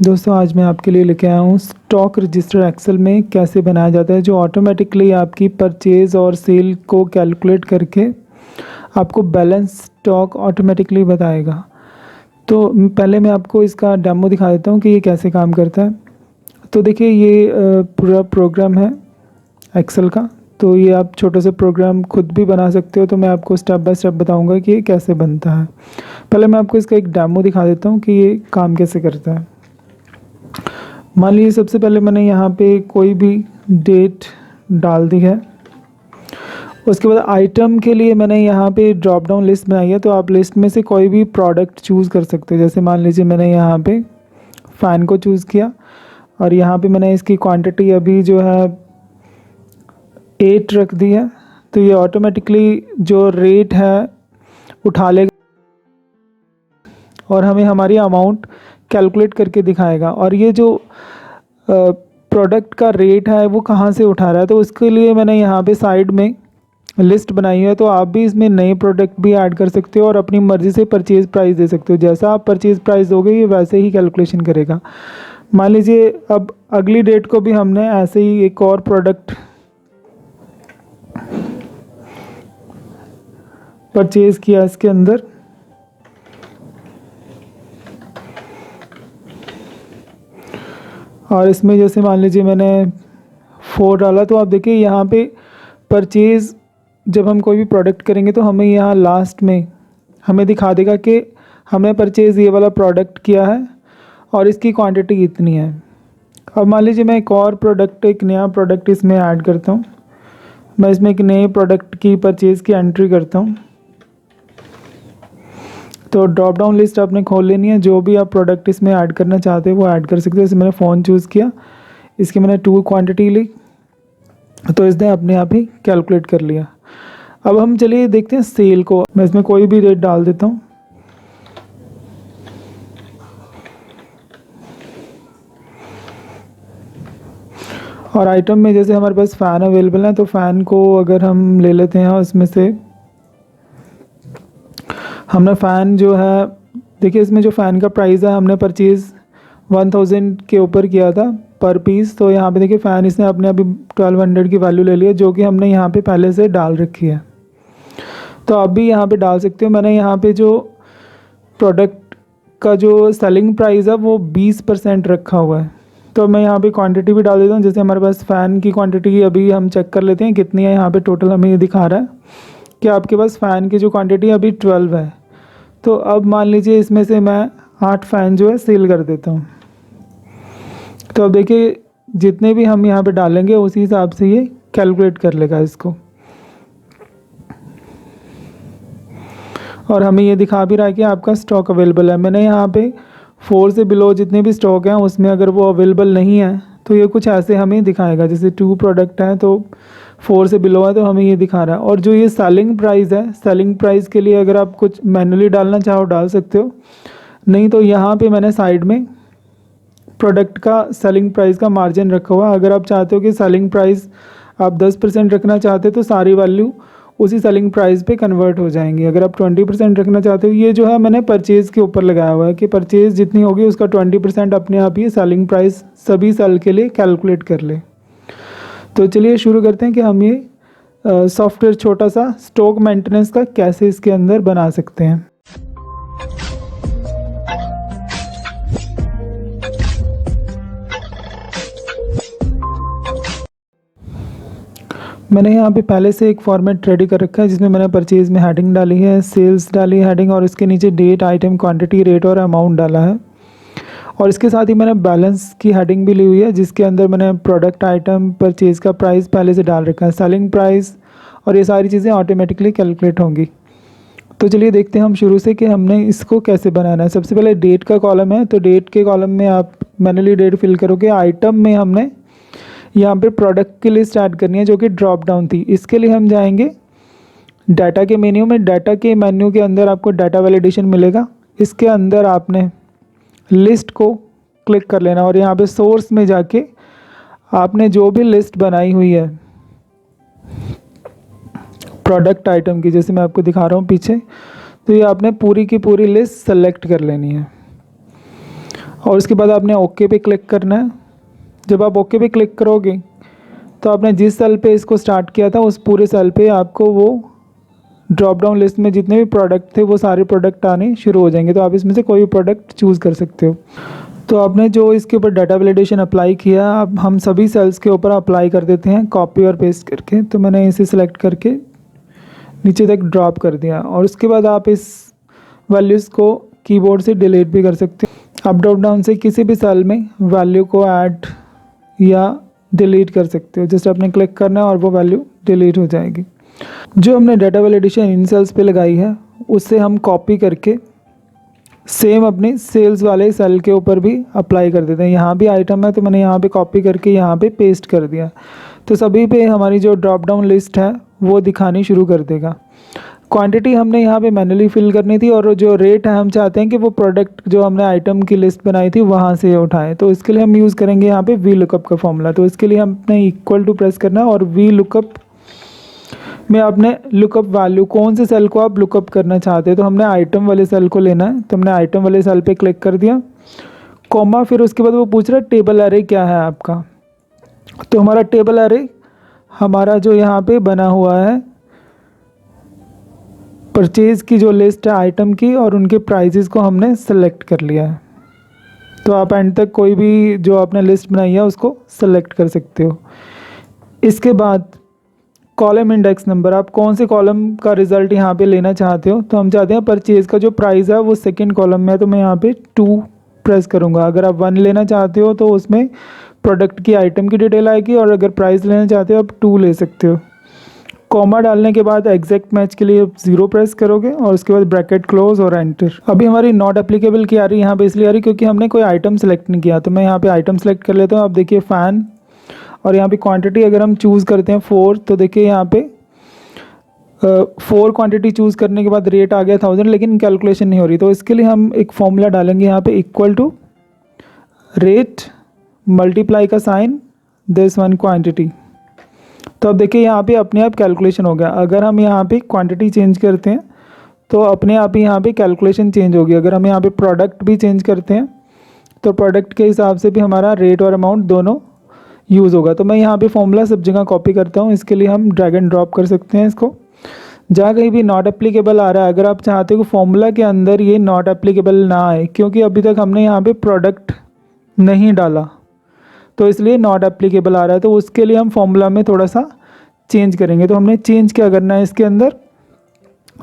दोस्तों आज मैं आपके लिए लेके आया हूँ स्टॉक रजिस्टर एक्सेल में कैसे बनाया जाता है, जो ऑटोमेटिकली आपकी परचेज़ और सेल को कैलकुलेट करके आपको बैलेंस स्टॉक ऑटोमेटिकली बताएगा। तो पहले मैं आपको इसका डेमो दिखा देता हूँ कि ये कैसे काम करता है। तो देखिए ये पूरा प्रोग्राम है एक्सेल का। तो ये आप छोटा सा प्रोग्राम खुद भी बना सकते हो। तो मैं आपको स्टेप बाय स्टेप बताऊँगा कि ये कैसे बनता है। पहले मैं आपको इसका एक डेमो दिखा देता हूँ कि ये काम कैसे करता है। मान लीजिए सबसे पहले मैंने यहाँ पे कोई भी डेट डाल दी है। उसके बाद आइटम के लिए मैंने यहाँ पे ड्रॉप डाउन लिस्ट बनाई है। तो आप लिस्ट में से कोई भी प्रोडक्ट चूज़ कर सकते हो। जैसे मान लीजिए मैंने यहाँ पे फ़ैन को चूज़ किया और यहाँ पे मैंने इसकी क्वांटिटी अभी जो है 8 रख दी है। तो ये ऑटोमेटिकली जो रेट है उठा लेगा और हमें हमारी अमाउंट कैलकुलेट करके दिखाएगा। और ये जो प्रोडक्ट का रेट है वो कहाँ से उठा रहा है, तो उसके लिए मैंने यहाँ पे साइड में लिस्ट बनाई है। तो आप भी इसमें नए प्रोडक्ट भी ऐड कर सकते हो और अपनी मर्ज़ी से परचेज़ प्राइस दे सकते हो। जैसा आप परचेज़ प्राइस दोगे ये वैसे ही कैलकुलेशन करेगा। मान लीजिए अब अगली डेट को भी हमने ऐसे ही एक और प्रोडक्ट परचेज़ किया इसके अंदर। और इसमें जैसे मान लीजिए मैंने 4 डाला। तो आप देखिए यहाँ पे परचेज़ जब हम कोई भी प्रोडक्ट करेंगे तो हमें यहाँ लास्ट में हमें दिखा देगा कि हमने परचेज़ ये वाला प्रोडक्ट किया है और इसकी क्वांटिटी इतनी है। अब मान लीजिए मैं एक नया प्रोडक्ट इसमें ऐड करता हूँ। मैं इसमें एक नए प्रोडक्ट की परचेज़ की एंट्री करता हूँ। तो ड्रॉप डाउन लिस्ट आपने खोल लेनी है। जो भी आप प्रोडक्ट इसमें ऐड करना चाहते हो वो ऐड कर सकते हो। जैसे मैंने फ़ोन चूज़ किया, इसकी मैंने 2 क्वांटिटी ली तो इसने अपने आप ही कैलकुलेट कर लिया। अब हम चलिए देखते हैं सेल को। मैं इसमें कोई भी रेट डाल देता हूँ। और आइटम में जैसे हमारे पास फ़ैन अवेलेबल है तो फ़ैन को अगर हम ले लेते हैं और इसमें से हमने फ़ैन जो है, देखिए इसमें जो फ़ैन का प्राइस है हमने परचेज़ 1000 के ऊपर किया था पर पीस। तो यहाँ पे देखिए फ़ैन इसने अपने अभी 1200 की वैल्यू ले ली है, जो कि हमने यहाँ पे पहले से डाल रखी है। तो आप भी यहाँ पे डाल सकते हो। मैंने यहाँ पे जो प्रोडक्ट का जो सेलिंग प्राइस है वो 20% रखा हुआ है। तो मैं यहाँ पे क्वांटिटी भी डाल देता हूँ। जैसे हमारे पास फ़ैन की क्वांटिटी अभी हम चेक कर लेते हैं कितनी है। यहाँ पे टोटल हमें ये दिखा रहा है कि आपके पास फ़ैन की जो क्वांटिटी अभी 12 है। तो अब मान लीजिए इसमें से मैं 8 फ़ैन जो है सेल कर देता हूँ। तो अब देखिए जितने भी हम यहाँ पे डालेंगे उसी हिसाब से ये कैलकुलेट कर लेगा इसको। और हमें ये दिखा भी रहा है कि आपका स्टॉक अवेलेबल है। मैंने यहाँ पे 4 से बिलो जितने भी स्टॉक हैं उसमें अगर वो अवेलेबल नहीं है तो ये कुछ ऐसे हमें दिखाएगा। जैसे 2 प्रोडक्ट हैं तो 4 से बिलो है तो हमें ये दिखा रहा है। और जो ये सेलिंग प्राइस है, सेलिंग प्राइस के लिए अगर आप कुछ मैन्युअली डालना चाहो डाल सकते हो, नहीं तो यहाँ पे मैंने साइड में प्रोडक्ट का सेलिंग प्राइस का मार्जिन रखा हुआ है। अगर आप चाहते हो कि सेलिंग प्राइस आप 10% रखना चाहते हो तो सारी वैल्यू उसी सेलिंग प्राइस पे कन्वर्ट हो जाएंगी। अगर आप 20% रखना चाहते हो, ये जो है मैंने परचेज़ के ऊपर लगाया हुआ है कि परचेज़ जितनी होगी उसका 20% अपने आप ही सेलिंग प्राइस सभी सेल के लिए कैलकुलेट कर ले। तो चलिए शुरू करते हैं कि हम ये सॉफ्टवेयर छोटा सा स्टॉक मेंटेनेंस का कैसे इसके अंदर बना सकते हैं। मैंने यहाँ पे पहले से एक फॉर्मेट रेडी कर रखा है जिसमें मैंने परचेज़ में हेडिंग डाली है, सेल्स डाली है हेडिंग, और इसके नीचे डेट, आइटम, क्वांटिटी, रेट और अमाउंट डाला है। और इसके साथ ही मैंने बैलेंस की हेडिंग भी ली हुई है जिसके अंदर मैंने प्रोडक्ट, आइटम, परचेज़ का प्राइस पहले से डाल रखा है, सेलिंग प्राइस, और ये सारी चीज़ें ऑटोमेटिकली कैलकुलेट होंगी। तो चलिए देखते हैं हम शुरू से कि हमने इसको कैसे बनाना है। सबसे पहले डेट का कॉलम है, तो डेट के कॉलम में आप मैन्युअली डेट फिल करोगे। आइटम में हमने यहाँ पे प्रोडक्ट की लिस्ट ऐड करनी है जो कि ड्रॉप डाउन थी। इसके लिए हम जाएंगे डाटा के मेन्यू में। डाटा के मेन्यू के अंदर आपको डाटा वैलिडेशन मिलेगा। इसके अंदर आपने लिस्ट को क्लिक कर लेना और यहाँ पे सोर्स में जाके आपने जो भी लिस्ट बनाई हुई है प्रोडक्ट आइटम की, जैसे मैं आपको दिखा रहा हूँ पीछे, तो ये आपने पूरी की पूरी लिस्ट सेलेक्ट कर लेनी है। और उसके बाद आपने ओके पे क्लिक करना है। जब आप ओके पे क्लिक करोगे तो आपने जिस सेल पे इसको स्टार्ट किया था उस पूरे सेल पे आपको वो ड्रॉप डाउन लिस्ट में जितने भी प्रोडक्ट थे वो सारे प्रोडक्ट आने शुरू हो जाएंगे। तो आप इसमें से कोई भी प्रोडक्ट चूज़ कर सकते हो। तो आपने जो इसके ऊपर डाटा वैलिडेशन अप्लाई किया, अब हम सभी सेल्स के ऊपर अप्लाई कर देते हैं कॉपी और पेस्ट करके। तो मैंने इसे सेलेक्ट करके नीचे तक ड्रॉप कर दिया और उसके बाद आप इस वैल्यूज़ को कीबोर्ड से डिलीट भी कर सकते हो। अप ड्रॉप डाउन से किसी भी सेल में वैल्यू को ऐड या डिलीट कर सकते हो। जस्ट आपने क्लिक करना है और वो वैल्यू डिलीट हो जाएगी। जो हमने डाटा वैलिडेशन इन सेल्स पे लगाई है उससे हम कॉपी करके सेम अपने सेल्स वाले सेल के ऊपर भी अप्लाई कर देते हैं। यहाँ भी आइटम है तो मैंने यहाँ पे कॉपी करके यहाँ पे पेस्ट कर दिया। तो सभी पे हमारी जो ड्रॉप डाउन लिस्ट है वो दिखानी शुरू कर देगा। क्वांटिटी हमने यहाँ पे मैन्युअली फिल करनी थी और जो रेट है हम चाहते हैं कि वो प्रोडक्ट जो हमने आइटम की लिस्ट बनाई थी वहाँ से उठाएं। तो इसके लिए हम यूज़ करेंगे यहाँ पे वी लुकअप का फॉर्मूला। तो इसके लिए हमने इक्वल टू प्रेस करना है और वी लुकअप में आपने लुकअप वैल्यू कौन से सेल को आप लुकअप करना चाहते हैं। तो हमने आइटम वाले सेल को लेना है। तो हमने आइटम वाले सेल पे क्लिक कर दिया, कॉमा, फिर उसके बाद वो पूछ रहा है टेबल एरे क्या है आपका। तो हमारा टेबल एरे हमारा जो यहाँ पे बना हुआ है परचेज़ की जो लिस्ट है आइटम की और उनके प्राइजेस को हमने सेलेक्ट कर लिया है। तो आप एंड तक कोई भी जो आपने लिस्ट बनाई है उसको सेलेक्ट कर सकते हो। इसके बाद कॉलम इंडेक्स नंबर, आप कौन से कॉलम का रिज़ल्ट यहाँ पे लेना चाहते हो। तो हम चाहते हैं परचेज़ का जो प्राइस है वो सेकंड कॉलम में है। तो मैं यहाँ पे 2 प्रेस करूँगा। अगर आप 1 लेना चाहते हो तो उसमें प्रोडक्ट की आइटम की डिटेल आएगी और अगर प्राइस लेना चाहते हो आप 2 ले सकते हो। कॉमा डालने के बाद एग्जैक्ट मैच के लिए 0 प्रेस करोगे और उसके बाद ब्रैकेट क्लोज और एंटर। अभी हमारी नॉट एप्लीकेबल की आ रही है यहाँ पे, इसलिए आ रही क्योंकि हमने कोई आइटम सेलेक्ट नहीं किया। तो मैं यहाँ पे आइटम सेलेक्ट कर लेता हूँ। आप देखिए फ़ैन, और यहाँ पे क्वांटिटी अगर हम चूज़ करते हैं 4, तो देखिए यहाँ पे 4 क्वांटिटी चूज़ करने के बाद रेट आ गया 1000, लेकिन कैलकुलेशन नहीं हो रही। तो इसके लिए हम एक फॉर्मूला डालेंगे यहाँ पे, इक्वल टू रेट मल्टीप्लाई का साइन दिस वन क्वांटिटी। तो अब देखिए यहाँ पे अपने आप कैलकुलेशन हो गया। अगर हम यहाँ पे क्वांटिटी चेंज करते हैं तो अपने आप ही यहाँ पे कैलकुलेशन चेंज होगी। अगर हम यहाँ पे प्रोडक्ट भी चेंज करते हैं तो प्रोडक्ट के हिसाब से भी हमारा रेट और अमाउंट दोनों यूज़ होगा। तो मैं यहाँ पे फॉर्मूला सब जगह कॉपी करता हूँ। इसके लिए हम ड्रैग एंड ड्रॉप कर सकते हैं इसको। जहाँ कहीं भी नॉट एप्लीकेबल आ रहा है, अगर आप चाहते हो कि फॉर्मूला के अंदर ये नॉट एप्लीकेबल ना आए, क्योंकि अभी तक हमने यहाँ पे प्रोडक्ट नहीं डाला तो इसलिए नॉट एप्लीकेबल आ रहा है। तो उसके लिए हम फॉर्मूला में थोड़ा सा चेंज करेंगे। तो हमने चेंज क्या करना है इसके अंदर,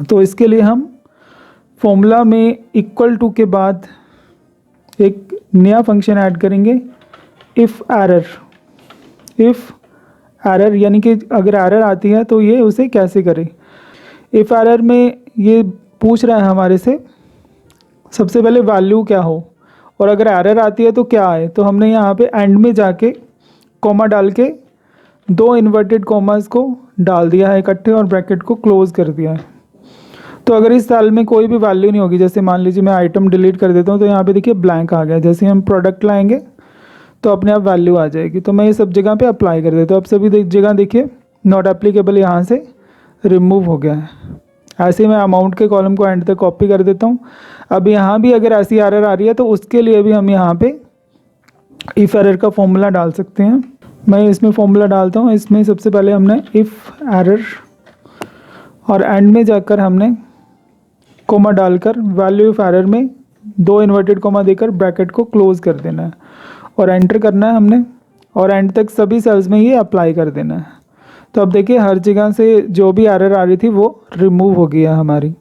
तो इसके लिए हम फॉर्मूला में इक्वल टू के बाद एक नया फंक्शन ऐड करेंगे, इफ़ एरर, यानी कि अगर एरर आती है तो ये उसे कैसे करें। इफ़ एरर में ये पूछ रहा है हमारे से सबसे पहले वैल्यू क्या हो और अगर एरर आती है तो क्या आए। तो हमने यहाँ पे एंड में जाके कॉमा डाल के 2 इन्वर्टेड कॉमास को डाल दिया है इकट्ठे और ब्रैकेट को क्लोज कर दिया है। तो अगर इस साल में कोई भी वैल्यू नहीं होगी, जैसे मान लीजिए मैं आइटम डिलीट कर देता हूँ तो यहाँ पे देखिए ब्लैंक आ गया। जैसे हम प्रोडक्ट लाएंगे तो अपने आप वैल्यू आ जाएगी। तो मैं ये सब जगह पे अप्लाई कर देता हूँ। अब सभी जगह देखिए नॉट एप्लीकेबल यहाँ से रिमूव हो गया है। ऐसे ही मैं अमाउंट के कॉलम को एंड तक कॉपी कर देता हूँ। अब यहाँ भी अगर ऐसी एरर आ रही है तो उसके लिए भी हम यहाँ पे इफ़ एरर का फॉर्मूला डाल सकते हैं। मैं इसमें फॉर्मूला डालता हूँ। इसमें सबसे पहले हमने इफ़ एरर और एंड में जाकर हमने कोमा डालकर वैल्यू ऑफ एरर में 2 इन्वर्टेड कोमा देकर ब्रैकेट को क्लोज कर देना है और एंटर करना है हमने और एंड तक सभी सेल्स में ये अप्लाई कर देना है। तो अब देखिए हर जगह से जो भी एरर आ रही थी वो रिमूव हो गई है हमारी।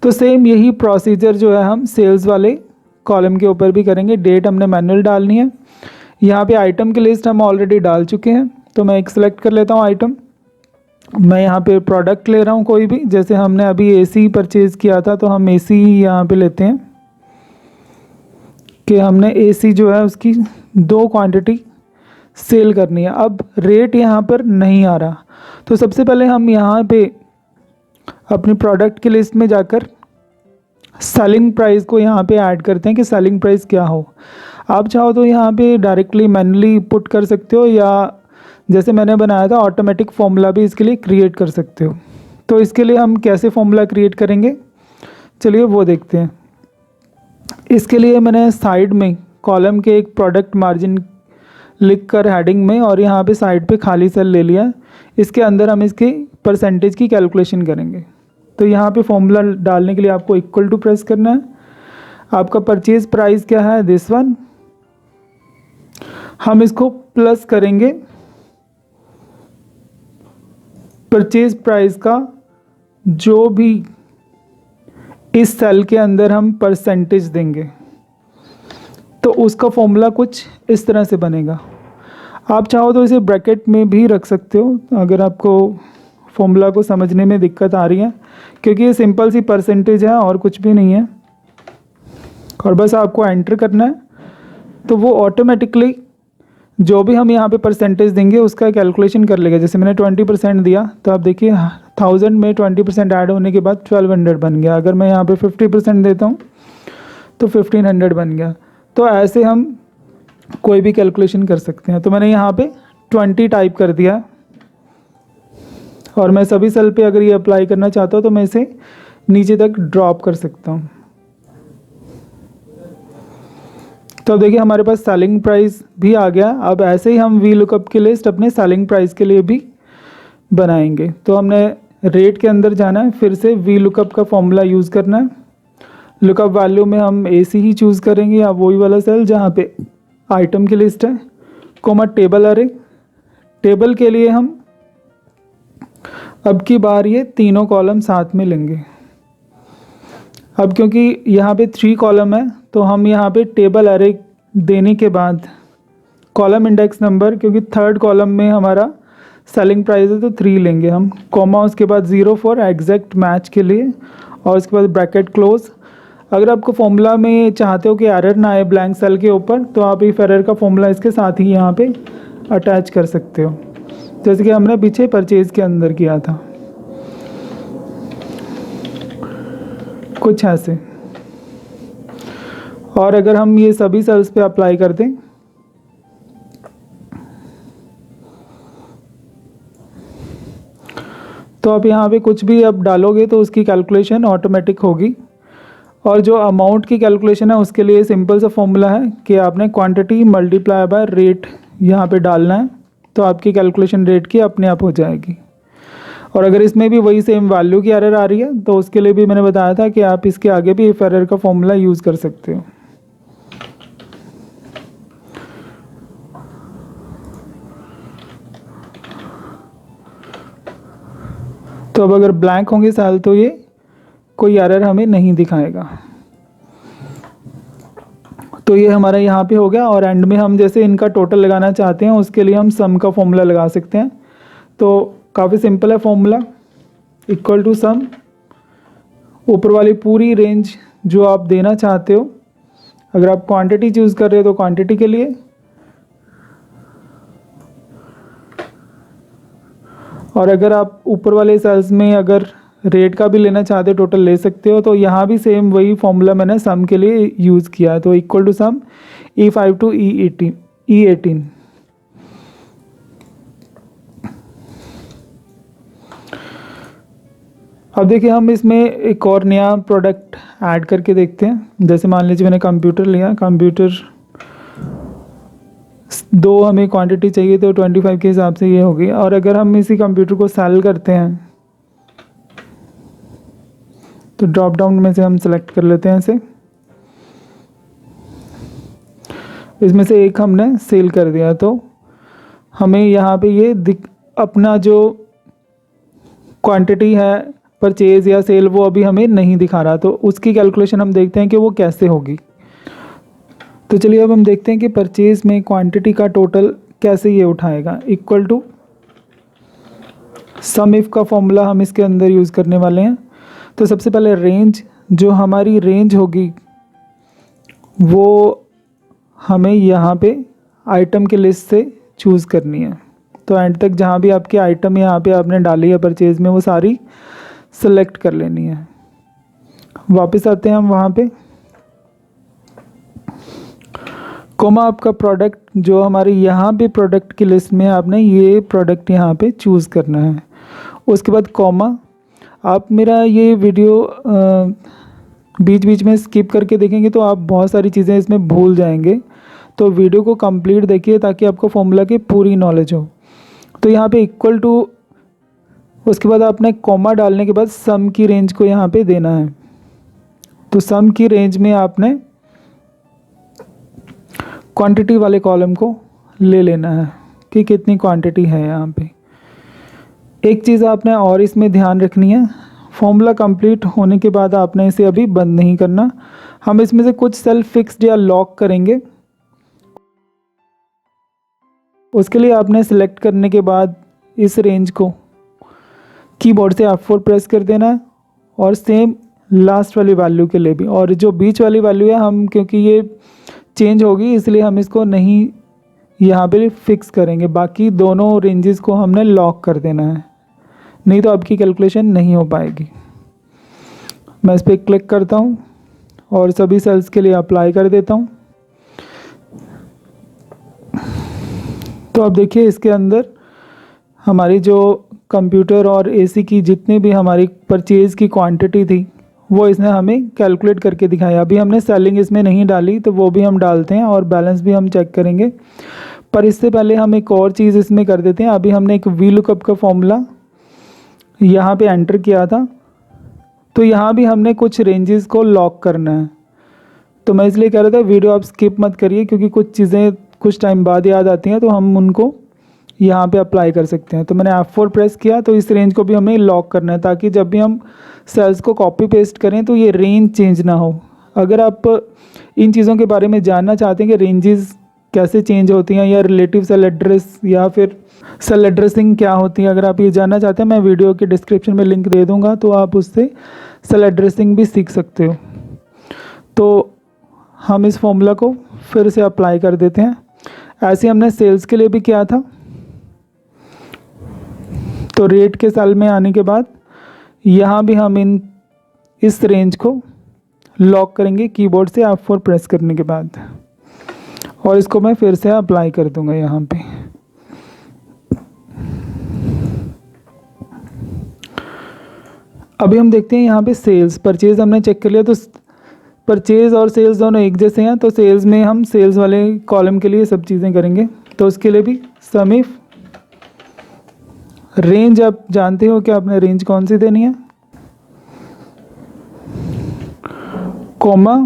तो सेम यही प्रोसीजर जो है हम सेल्स वाले कॉलम के ऊपर भी करेंगे। डेट हमने मैनुअल डालनी है। यहाँ पे आइटम की लिस्ट हम ऑलरेडी डाल चुके हैं। तो मैं एक सेलेक्ट कर लेता हूँ आइटम। मैं यहाँ पे प्रोडक्ट ले रहा हूँ कोई भी, जैसे हमने अभी एसी परचेज़ किया था तो हम एसी यहाँ पे लेते हैं कि हमने एसी जो है उसकी 2 क्वांटिटी सेल करनी है। अब रेट यहाँ पर नहीं आ रहा तो सबसे पहले हम यहाँ पे अपनी प्रोडक्ट की लिस्ट में जाकर सेलिंग प्राइस को यहाँ पे ऐड करते हैं कि सेलिंग प्राइस क्या हो। आप चाहो तो यहाँ पे डायरेक्टली मैनुअली पुट कर सकते हो या जैसे मैंने बनाया था ऑटोमेटिक फॉर्मूला भी इसके लिए क्रिएट कर सकते हो। तो इसके लिए हम कैसे फॉर्मूला क्रिएट करेंगे, चलिए वो देखते हैं। इसके लिए मैंने साइड में कॉलम के एक प्रोडक्ट मार्जिन लिख कर हेडिंग में, और यहाँ पे साइड पे खाली सेल ले लिया। इसके अंदर हम इसके परसेंटेज की कैलकुलेशन करेंगे। तो यहाँ पे फॉर्मूला डालने के लिए आपको इक्वल टू प्रेस करना है। आपका परचेज प्राइस क्या है, दिस वन, हम इसको प्लस करेंगे परचेज प्राइस का जो भी इस सेल के अंदर हम परसेंटेज देंगे, तो उसका फॉर्मूला कुछ इस तरह से बनेगा। आप चाहो तो इसे ब्रैकेट में भी रख सकते हो अगर आपको फॉर्मूला को समझने में दिक्कत आ रही है, क्योंकि ये सिंपल सी परसेंटेज है और कुछ भी नहीं है, और बस आपको एंटर करना है। तो वो ऑटोमेटिकली जो भी हम यहाँ पे परसेंटेज देंगे उसका कैलकुलेशन कर लेगा। जैसे मैंने 20% दिया, तो आप देखिए 1000 में 20% ऐड होने के बाद 1200 बन गया। अगर मैं यहाँ पे 50% देता हूँ तो 1500 बन गया। तो ऐसे हम कोई भी कैलकुलेशन कर सकते हैं। तो मैंने यहाँ पे 20 टाइप कर दिया, और मैं सभी सेल पे अगर ये अप्लाई करना चाहता हूँ तो मैं इसे नीचे तक ड्रॉप कर सकता हूँ। तो अब देखिए हमारे पास सेलिंग प्राइस भी आ गया। अब ऐसे ही हम वी लुकअप की लिस्ट अपने सेलिंग प्राइस के लिए भी बनाएंगे। तो हमने रेट के अंदर जाना है, फिर से वी लुकअप का फॉर्मूला यूज़ करना है। लुकअप वैल्यू में हम AC ही चूज़ करेंगे, या वही वाला सेल जहाँ पे आइटम की लिस्ट है, कोमा टेबल अरे। टेबल के लिए हम अब की बार ये तीनों कॉलम साथ में लेंगे। अब क्योंकि यहाँ पे 3 कॉलम है, तो हम यहाँ पे टेबल अरे देने के बाद कॉलम इंडेक्स नंबर, क्योंकि 3rd कॉलम में हमारा सेलिंग प्राइस है तो 3 लेंगे हम, कॉमा उसके बाद 0 फॉर एग्जैक्ट मैच के लिए, और उसके बाद ब्रैकेट क्लोज। अगर आपको फॉर्मूला में चाहते हो कि एरर ना आए ब्लैंक सेल के ऊपर, तो आप इफ एरर का फॉर्मूला इसके साथ ही यहाँ पे अटैच कर सकते हो, जैसे कि हमने पीछे परचेज के अंदर किया था, कुछ ऐसे। और अगर हम ये सभी सेल्स पे अप्लाई कर दें, तो आप यहाँ पे कुछ भी अब डालोगे तो उसकी कैलकुलेशन ऑटोमेटिक होगी। और जो अमाउंट की कैलकुलेशन है उसके लिए सिंपल सा फॉर्मूला है कि आपने क्वांटिटी मल्टीप्लाई बाय रेट यहाँ पे डालना है, तो आपकी कैलकुलेशन रेट की अपने आप हो जाएगी। और अगर इसमें भी वही सेम वैल्यू की एरर आ रही है, तो उसके लिए भी मैंने बताया था कि आप इसके आगे भी इफ एरर का फॉर्मूला यूज़ कर सकते हो। तो अब अगर ब्लैंक होंगे सेल तो ये कोई एरर हमें नहीं दिखाएगा। तो ये हमारा यहाँ पे हो गया। और एंड में हम जैसे इनका टोटल लगाना चाहते हैं, उसके लिए हम सम का फॉर्मूला लगा सकते हैं। तो काफ़ी सिंपल है फॉर्मूला, इक्वल टू सम, ऊपर वाली पूरी रेंज जो आप देना चाहते हो। अगर आप क्वांटिटी चूज़ कर रहे हो तो क्वांटिटी के लिए, और अगर आप ऊपर वाले सेल्स में अगर रेट का भी लेना चाहते हो टोटल ले सकते हो। तो यहाँ भी सेम वही फॉर्मूला मैंने सम के लिए यूज़ किया है। तो equal to some E5 to E18। अब देखिए हम इसमें एक और नया प्रोडक्ट ऐड करके देखते हैं। जैसे मान लीजिए मैंने कंप्यूटर लिया, कंप्यूटर 2 हमें क्वांटिटी चाहिए, तो 25 के हिसाब से ये होगी। और अगर हम इसी कंप्यूटर को सेल करते हैं तो ड्रॉप डाउन में से हम सेलेक्ट कर लेते हैं इसे, इसमें से एक हमने सेल कर दिया। तो हमें यहाँ पे ये अपना जो क्वांटिटी है परचेज या सेल वो अभी हमें नहीं दिखा रहा। तो उसकी कैलकुलेशन हम देखते हैं कि वो कैसे होगी। तो चलिए अब हम देखते हैं कि परचेज में क्वांटिटी का टोटल कैसे ये उठाएगा। इक्वल टू सम इफ का फॉर्मूला हम इसके अंदर यूज़ करने वाले हैं। तो सबसे पहले रेंज, जो हमारी रेंज होगी वो हमें यहाँ पे आइटम की लिस्ट से चूज़ करनी है। तो एंड तक जहाँ भी आपकी आइटम यहाँ पे आपने डाली है परचेज में, वो सारी सेलेक्ट कर लेनी है। वापस आते हैं हम वहाँ पे, कोमा आपका प्रोडक्ट जो हमारे यहाँ पे प्रोडक्ट की लिस्ट में आपने ये प्रोडक्ट यहाँ पे चूज़ करना है। उसके बाद कॉमा, आप मेरा ये वीडियो बीच बीच में स्किप करके देखेंगे तो आप बहुत सारी चीज़ें इसमें भूल जाएंगे। तो वीडियो को कंप्लीट देखिए ताकि आपको फॉर्मूला की पूरी नॉलेज हो। तो यहाँ पे इक्वल टू, उसके बाद आपने कॉमा डालने के बाद सम की रेंज को यहाँ पे देना है। तो सम की रेंज में आपने क्वांटिटी वाले कॉलम को ले लेना है कि कितनी क्वांटिटी है यहाँ पे। एक चीज़ आपने और इसमें ध्यान रखनी है, फॉर्मूला कंप्लीट होने के बाद आपने इसे अभी बंद नहीं करना। हम इसमें से कुछ सेल फिक्स्ड या लॉक करेंगे। उसके लिए आपने सेलेक्ट करने के बाद इस रेंज को कीबोर्ड से F4 प्रेस कर देना है और सेम लास्ट वाली वैल्यू के लिए भी। और जो बीच वाली वैल्यू है, हम क्योंकि ये चेंज होगी इसलिए हम इसको नहीं यहाँ पे फिक्स करेंगे, बाकी दोनों रेंजेस को हमने लॉक कर देना है, नहीं तो आपकी कैलकुलेशन नहीं हो पाएगी। मैं इस पर क्लिक करता हूँ और सभी सेल्स के लिए अप्लाई कर देता हूँ। तो अब देखिए इसके अंदर हमारी जो कंप्यूटर और एसी की जितनी भी हमारी परचेज़ की क्वांटिटी थी वो इसने हमें कैलकुलेट करके दिखाया। अभी हमने सेलिंग इसमें नहीं डाली तो वो भी हम डालते हैं और बैलेंस भी हम चेक करेंगे। पर इससे पहले हम एक और चीज़ इसमें कर देते हैं। अभी हमने एक वी लुकअप का फॉर्मूला यहाँ पे एंटर किया था, तो यहाँ भी हमने कुछ रेंजेस को लॉक करना है। तो मैं इसलिए कह रहा था वीडियो आप स्किप मत करिए, क्योंकि कुछ चीज़ें कुछ टाइम बाद याद आती हैं तो हम उनको यहाँ पे अप्लाई कर सकते हैं। तो मैंने F4 प्रेस किया, तो इस रेंज को भी हमें लॉक करना है ताकि जब भी हम सेल्स को कॉपी पेस्ट करें तो ये रेंज चेंज ना हो। अगर आप इन चीज़ों के बारे में जानना चाहते हैं कि रेंजेस कैसे चेंज होती हैं या रिलेटिव सेल एड्रेस या फिर सेल एड्रेसिंग क्या होती है, अगर आप ये जानना चाहते हैं मैं वीडियो के डिस्क्रिप्शन में लिंक दे दूँगा, तो आप उससे सेल एड्रेसिंग भी सीख सकते हो। तो हम इस फॉर्मूला को फिर से अप्लाई कर देते हैं। ऐसे हमने सेल्स के लिए भी किया था। तो रेट के सेल में आने के बाद यहाँ भी हम इस रेंज को लॉक करेंगे कीबोर्ड से F4 प्रेस करने के बाद, और इसको मैं फिर से अप्लाई कर दूंगा यहाँ पे। अभी हम देखते हैं यहाँ पे सेल्स परचेज हमने चेक कर लिया, तो परचेज और सेल्स दोनों एक जैसे हैं। तो सेल्स में हम सेल्स वाले कॉलम के लिए सब चीज़ें करेंगे। तो उसके लिए भी सम इफ रेंज, आप जानते हो कि आपने रेंज कौन सी देनी है, कॉमा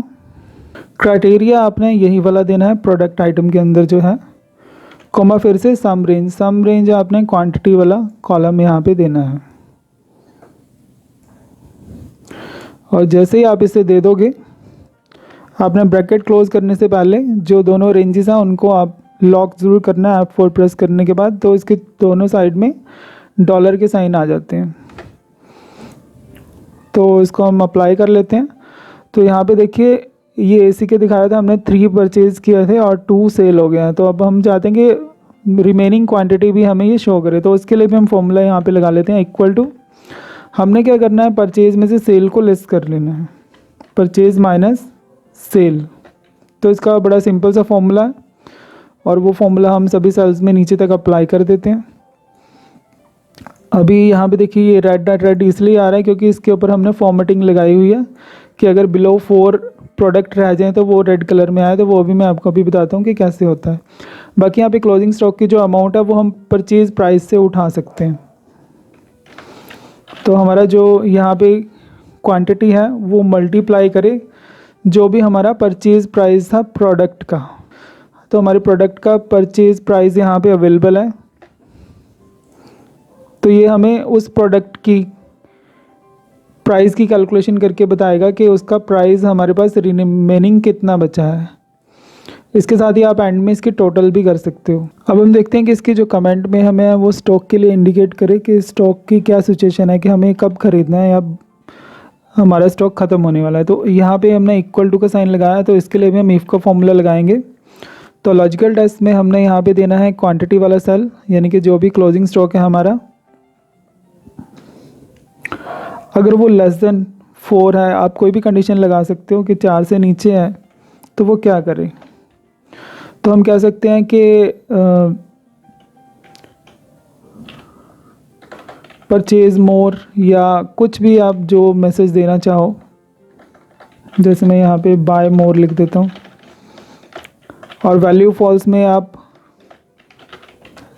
क्राइटेरिया आपने यही वाला देना है प्रोडक्ट आइटम के अंदर जो है, कॉमा फिर से सम रेंज आपने क्वांटिटी वाला कॉलम यहाँ पे देना है। और जैसे ही आप इसे दे दोगे, आपने ब्रैकेट क्लोज करने से पहले जो दोनों रेंजेस हैं उनको आप लॉक ज़रूर करना है F4 प्रेस करने के बाद। तो इसके दोनों साइड में डॉलर के साइन आ जाते हैं। तो इसको हम अप्लाई कर लेते हैं। तो यहाँ पे देखिए ये एसी के दिखाया था, हमने 3 परचेज़ किए थे और 2 सेल हो गए हैं। तो अब हम चाहते हैं कि रिमेनिंग क्वांटिटी भी हमें ये शो करे। तो उसके लिए भी हम फॉर्मूला यहाँ पे लगा लेते हैं, इक्वल टू, हमने क्या करना है, परचेज़ में से सेल को लेस कर लेना है, परचेज़ माइनस सेल। तो इसका बड़ा सिंपल सा फॉर्मूला है और वो फॉर्मूला हम सभी सेल्स में नीचे तक अप्लाई कर देते हैं। अभी यहाँ पे देखिए ये रेड इसलिए आ रहा है क्योंकि इसके ऊपर हमने फॉर्मेटिंग लगाई हुई है कि अगर बिलो 4 प्रोडक्ट रह जाएं तो वो रेड कलर में आए। तो वो भी मैं आपको अभी बताता हूँ कि कैसे होता है। बाकी यहाँ पे क्लोजिंग स्टॉक की जो अमाउंट है वो हम परचेज़ प्राइस से उठा सकते हैं। तो हमारा जो यहाँ पे क्वांटिटी है वो मल्टीप्लाई करे जो भी हमारा परचेज़ प्राइस था प्रोडक्ट का। तो हमारे प्रोडक्ट का परचेज़ प्राइस यहाँ पे अवेलेबल है। तो ये हमें उस प्रोडक्ट की प्राइस की कैलकुलेशन करके बताएगा कि उसका प्राइस हमारे पास रिमेनिंग कितना बचा है। इसके साथ ही आप एंड में इसकी टोटल भी कर सकते हो। अब हम देखते हैं कि इसकी जो कमेंट में हमें वो स्टॉक के लिए इंडिकेट करे कि स्टॉक की क्या सिचुएशन है, कि हमें कब ख़रीदना है या हमारा स्टॉक ख़त्म होने वाला है। तो यहाँ पे हमने इक्वल टू का साइन लगाया, तो इसके लिए भी हम इफ़ का फॉर्मूला लगाएंगे। तो लॉजिकल टेस्ट में हमने यहाँ पे देना है क्वांटिटी वाला सेल, यानी कि जो भी क्लोजिंग स्टॉक है हमारा, अगर वो लेस देन 4 है, आप कोई भी कंडीशन लगा सकते हो कि 4 से नीचे है तो वो क्या करे। तो हम कह सकते हैं कि परचेज़ मोर या कुछ भी आप जो मैसेज देना चाहो। जैसे मैं यहाँ पे बाय मोर लिख देता हूँ और वैल्यू फॉल्स में आप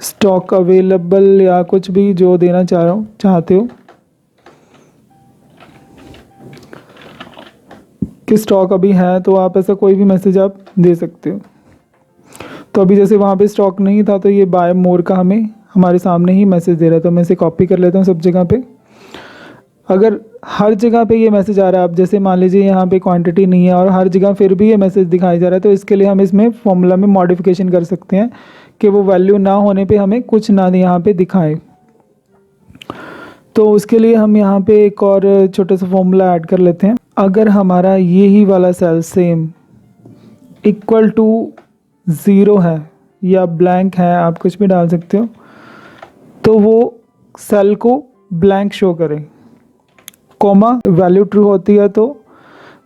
स्टॉक अवेलेबल या कुछ भी जो देना चाहते हो कि स्टॉक अभी है, तो आप ऐसा कोई भी मैसेज आप दे सकते हो। तो अभी जैसे वहाँ पे स्टॉक नहीं था तो ये बाय मोर का हमारे सामने ही मैसेज दे रहा है, तो मैं इसे कॉपी कर लेता हूँ सब जगह पे। अगर हर जगह पे ये मैसेज आ रहा है, आप जैसे मान लीजिए यहाँ पे क्वांटिटी नहीं है और हर जगह फिर भी ये मैसेज दिखाई जा रहा है, तो इसके लिए हम इसमें फॉर्मूला में मॉडिफिकेशन कर सकते हैं कि वो वैल्यू ना होने पे हमें कुछ ना यहाँ पे दिखाए। तो उसके लिए हम यहाँ पे एक और छोटा सा फॉर्मूला ऐड कर लेते हैं। अगर हमारा यही वाला सेल सेम इक्वल टू 0 है या ब्लैंक है, आप कुछ भी डाल सकते हो, तो वो सेल को ब्लैंक शो करे, कॉमा वैल्यू ट्रू होती है तो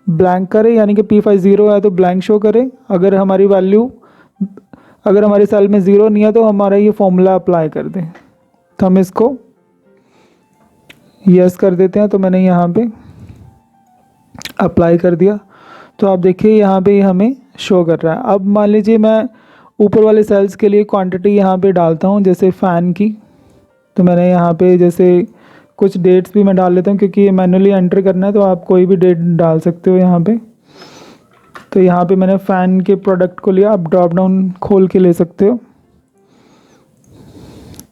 ब्लैंक करे, यानी कि P5 0 है तो ब्लैंक शो करे। अगर हमारी सेल में 0 नहीं है तो हमारा ये फॉर्मूला अप्लाई कर दें। तो हम इसको यस कर देते हैं, तो मैंने यहाँ पे अप्लाई कर दिया, तो आप देखिए यहाँ पे हमें शो कर रहा है। अब मान लीजिए मैं ऊपर वाले सेल्स के लिए क्वांटिटी यहाँ पे डालता हूँ, जैसे फ़ैन की, तो मैंने यहाँ पे जैसे कुछ डेट्स भी मैं डाल लेता हूँ क्योंकि ये मैन्युअली एंटर करना है, तो आप कोई भी डेट डाल सकते हो यहाँ पे। तो यहाँ पे मैंने फ़ैन के प्रोडक्ट को लिया, आप ड्रॉप डाउन खोल के ले सकते हो।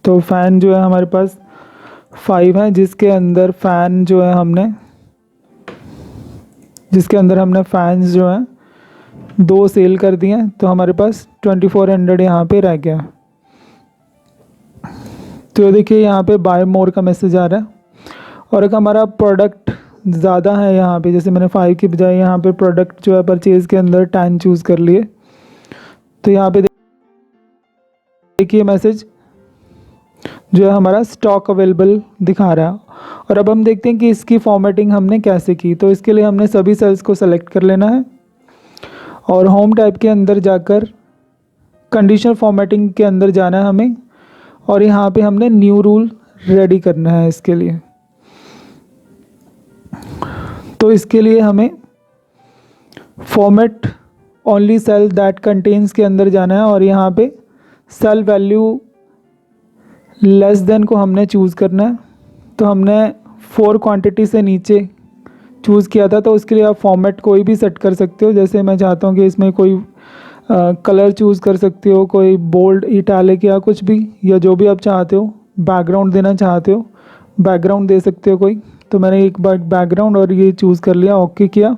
तो फ़ैन जो है हमारे पास 5 है, जिसके अंदर फ़ैन जो है हमने फ़ैन्स जो हैं 2 सेल कर दिए हैं, तो हमारे पास 2400 यहाँ पे रह गया। तो देखिए यहाँ पे बाय मोर का मैसेज आ रहा है। और एक हमारा प्रोडक्ट ज़्यादा है यहाँ पे, जैसे मैंने 5 की बजाय यहाँ पे प्रोडक्ट जो है परचेज़ के अंदर 10 चूज़ कर लिए, तो यहाँ पे देखिए मैसेज जो है हमारा स्टॉक अवेलेबल दिखा रहा है। और अब हम देखते हैं कि इसकी फॉर्मेटिंग हमने कैसे की। तो इसके लिए हमने सभी सेल्स को सेलेक्ट कर लेना है और होम टाइप के अंदर जाकर कंडीशनल फॉर्मेटिंग के अंदर जाना है हमें, और यहाँ पे हमने न्यू रूल रेडी करना है इसके लिए। तो इसके लिए हमें format only cell that contains के अंदर जाना है और यहाँ पे सेल वैल्यू लेस देन को हमने चूज़ करना है। तो हमने 4 क्वांटिटी से नीचे चूज़ किया था, तो उसके लिए आप फॉर्मेट कोई भी सेट कर सकते हो। जैसे मैं चाहता हूँ कि इसमें कोई कलर चूज़ कर सकते हो, कोई बोल्ड इटैलिक या कुछ भी, या जो भी आप चाहते हो। बैकग्राउंड देना चाहते हो, बैकग्राउंड दे सकते हो कोई। तो मैंने एक बार बैकग्राउंड और ये चूज़ कर लिया, ओके किया।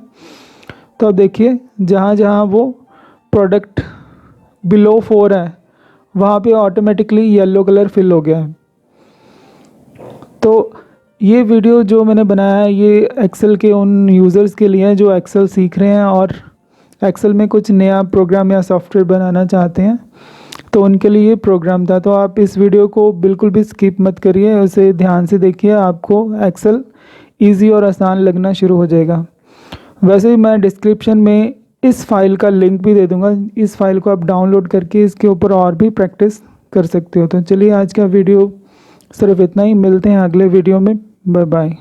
तो अब देखिए जहाँ जहाँ वो प्रोडक्ट बिलो 4 है वहाँ पे ऑटोमेटिकली येलो कलर फिल हो गया है। तो ये वीडियो जो मैंने बनाया है ये एक्सेल के उन यूज़र्स के लिए है जो एक्सेल सीख रहे हैं और एक्सेल में कुछ नया प्रोग्राम या सॉफ्टवेयर बनाना चाहते हैं, तो उनके लिए ये प्रोग्राम था। तो आप इस वीडियो को बिल्कुल भी स्किप मत करिए, उसे ध्यान से देखिए, आपको एक्सेल ईजी और आसान लगना शुरू हो जाएगा। वैसे ही मैं डिस्क्रिप्शन में इस फाइल का लिंक भी दे दूंगा, इस फाइल को आप डाउनलोड करके इसके ऊपर और भी प्रैक्टिस कर सकते हो। तो चलिए आज का वीडियो सिर्फ इतना ही, मिलते हैं अगले वीडियो में, बाय बाय।